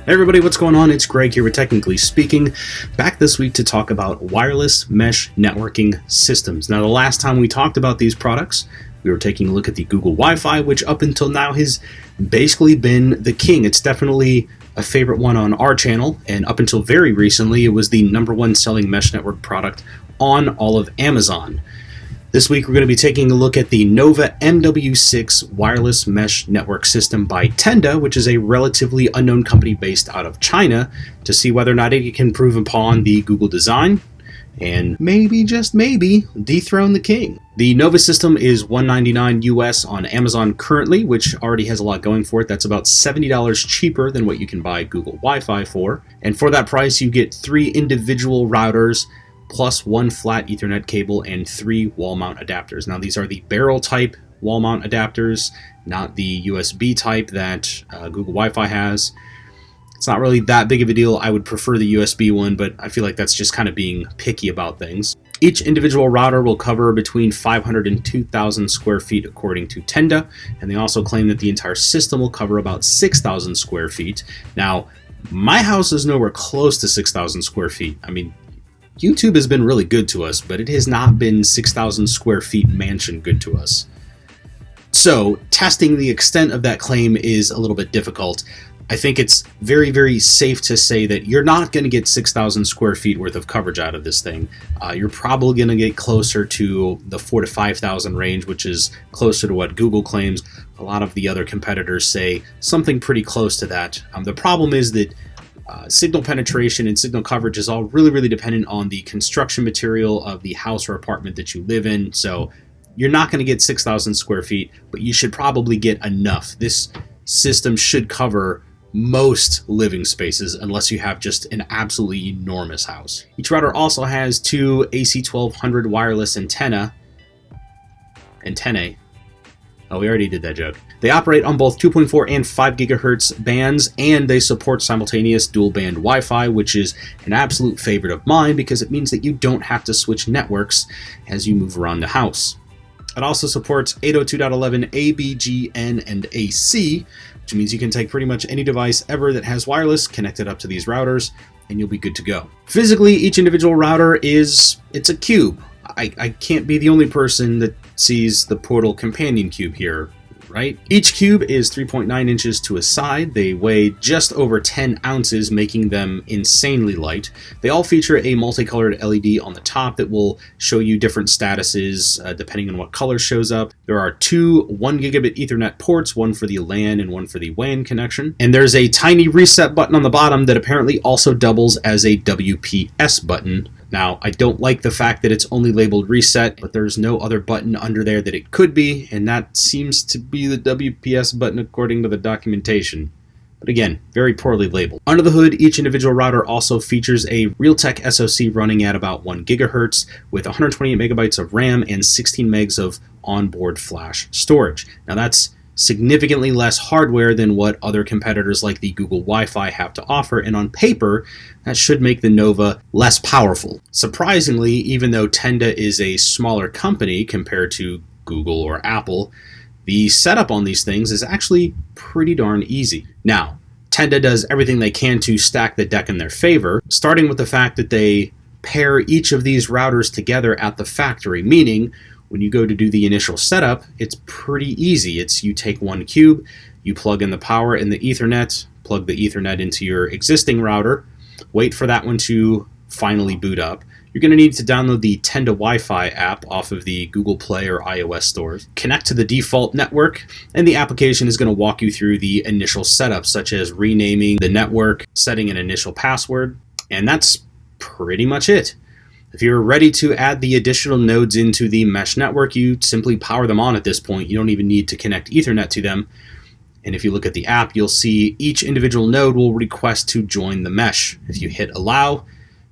Hey everybody, what's going on? It's Greg here with Technically Speaking, back this week to talk about wireless mesh networking systems. Now, the last time we talked about these products, we were taking a look at the Google Wi-Fi, which up until now has basically been the king. It's definitely a favorite one on our channel, and up until very recently, it was the #1 selling mesh network product on all of Amazon. This week, we're going to be taking a look at the Nova MW6 wireless mesh network system by Tenda, which is a relatively unknown company based out of China, to see whether or not it can improve upon the Google design and maybe, just maybe, dethrone the king. The Nova system is $199 US on Amazon currently, which already has a lot going for it. That's about $70 cheaper than what you can buy Google Wi-Fi for. And for that price, you get 3 individual routers, plus 1 flat Ethernet cable and 3 wall mount adapters. Now, these are the barrel type wall mount adapters, not the USB type that Google Wi-Fi has. It's not really that big of a deal. I would prefer the USB one, but I feel like that's just kind of being picky about things. Each individual router will cover between 500 and 2,000 square feet according to Tenda, and they also claim that the entire system will cover about 6,000 square feet. Now, my house is nowhere close to 6,000 square feet. I mean, YouTube has been really good to us, but it has not been 6,000 square feet mansion good to us. So, testing the extent of that claim is a little bit difficult. I think it's very, very safe to say that you're not going to get 6,000 square feet worth of coverage out of this thing. You're probably going to get closer to the 4,000 to 5,000 range, which is closer to what Google claims. A lot of the other competitors say something pretty close to that. The problem is that signal penetration and signal coverage is all really dependent on the construction material of the house or apartment that you live in. So you're not going to get 6,000 square feet, but you should probably get enough. This system should cover most living spaces unless you have just an absolutely enormous house. Each router also has 2 AC1200 wireless antennae. Oh, we already did that joke. They operate on both 2.4 and 5 gigahertz bands, and they support simultaneous dual-band Wi-Fi, which is an absolute favorite of mine because it means that you don't have to switch networks as you move around the house. It also supports 802.11 ABGN and AC, which means you can take pretty much any device ever that has wireless, connect it up to these routers, and you'll be good to go. Physically, each individual router it's a cube. I can't be the only person that sees the Portal companion cube here, right? Each cube is 3.9 inches to a side. They weigh just over 10 ounces, making them insanely light. They all feature a multicolored LED on the top that will show you different statuses depending on what color shows up. There are 2 1 gigabit Ethernet ports, one for the LAN and one for the WAN connection. And there's a tiny reset button on the bottom that apparently also doubles as a WPS button. Now, I don't like the fact that it's only labeled reset, but there's no other button under there that it could be, and that seems to be the WPS button according to the documentation. But again, very poorly labeled. Under the hood, each individual router also features a Realtek SoC running at about 1 gigahertz with 128 megabytes of RAM and 16 megs of onboard flash storage. Now, that's significantly less hardware than what other competitors like the Google Wi-Fi have to offer, and on paper, that should make the Nova less powerful. Surprisingly, even though Tenda is a smaller company compared to Google or Apple, the setup on these things is actually pretty darn easy. Now, Tenda does everything they can to stack the deck in their favor, starting with the fact that they pair each of these routers together at the factory, meaning when you go to do the initial setup, it's pretty easy. You take 1 cube, you plug in the power and the Ethernet, plug the Ethernet into your existing router, wait for that one to finally boot up. You're going to need to download the Tenda Wi-Fi app off of the Google Play or iOS stores, connect to the default network, and the application is going to walk you through the initial setup, such as renaming the network, setting an initial password, and that's pretty much it. If you're ready to add the additional nodes into the mesh network, you simply power them on at this point. You don't even need to connect Ethernet to them. And if you look at the app, you'll see each individual node will request to join the mesh. If you hit allow,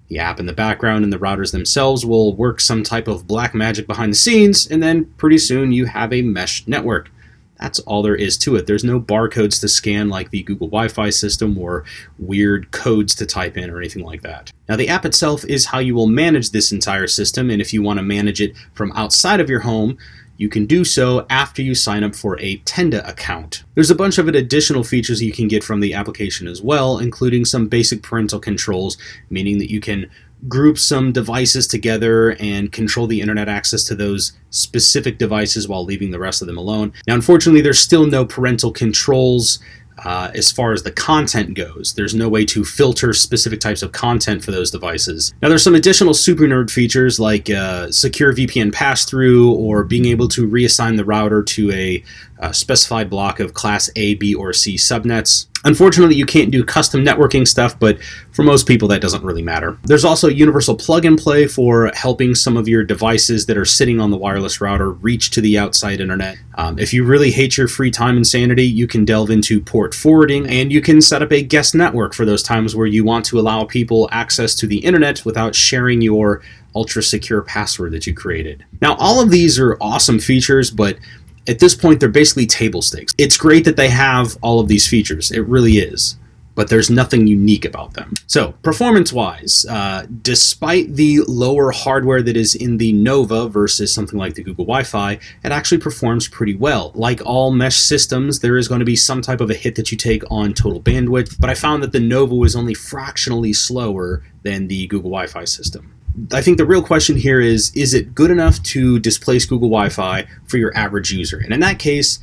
the app in the background and the routers themselves will work some type of black magic behind the scenes, and then pretty soon you have a mesh network. That's all there is to it. There's no barcodes to scan like the Google Wi-Fi system or weird codes to type in or anything like that. Now, the app itself is how you will manage this entire system, and if you want to manage it from outside of your home, you can do so after you sign up for a Tenda account. There's a bunch of additional features you can get from the application as well, including some basic parental controls, meaning that you can group some devices together and control the internet access to those specific devices while leaving the rest of them alone. Now, unfortunately, there's still no parental controls as far as the content goes. There's no way to filter specific types of content for those devices. Now, there's some additional super nerd features like secure VPN pass-through or being able to reassign the router to a specified block of Class A, B, or C subnets. Unfortunately, you can't do custom networking stuff, but for most people that doesn't really matter. There's also universal plug-and-play for helping some of your devices that are sitting on the wireless router reach to the outside internet. If you really hate your free time insanity, you can delve into port forwarding, and you can set up a guest network for those times where you want to allow people access to the internet without sharing your ultra-secure password that you created. Now, all of these are awesome features, but at this point, they're basically table stakes. It's great that they have all of these features. It really is. But there's nothing unique about them. So, performance-wise, despite the lower hardware that is in the Nova versus something like the Google Wi-Fi, it actually performs pretty well. Like all mesh systems, there is going to be some type of a hit that you take on total bandwidth, but I found that the Nova was only fractionally slower than the Google Wi-Fi system. I think the real question here is it good enough to displace Google Wi-Fi for your average user? And in that case,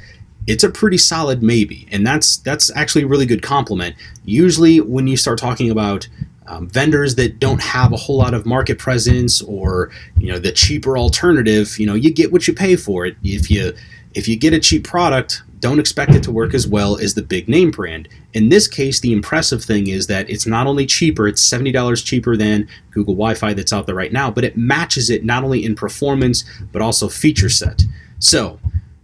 it's a pretty solid maybe, and that's actually a really good compliment. Usually when you start talking about vendors that don't have a whole lot of market presence or the cheaper alternative, you get what you pay for it. If you get a cheap product, don't expect it to work as well as the big name brand. In this case, the impressive thing is that it's not only cheaper, it's $70 cheaper than Google Wi-Fi that's out there right now, but it matches it not only in performance, but also feature set. So,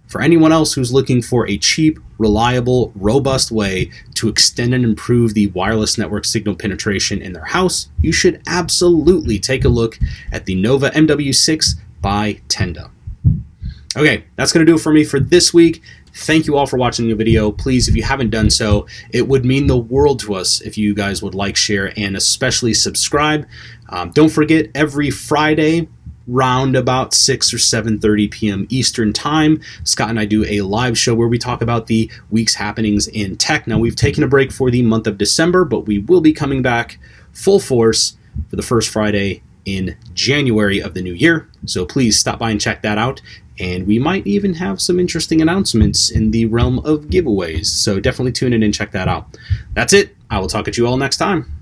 for anyone else who's looking for a cheap, reliable, robust way to extend and improve the wireless network signal penetration in their house, you should absolutely take a look at the Nova MW6 by Tenda. Okay, that's going to do it for me for this week. Thank you all for watching the video. Please, if you haven't done so, it would mean the world to us if you guys would like, share, and especially subscribe. Don't forget, every Friday, round about 6 or 7:30 p.m. Eastern Time, Scott and I do a live show where we talk about the week's happenings in tech. Now, we've taken a break for the month of December, but we will be coming back full force for the first Friday in January of the new year. So please stop by and check that out. And we might even have some interesting announcements in the realm of giveaways. So definitely tune in and check that out. That's it. I will talk at you all next time.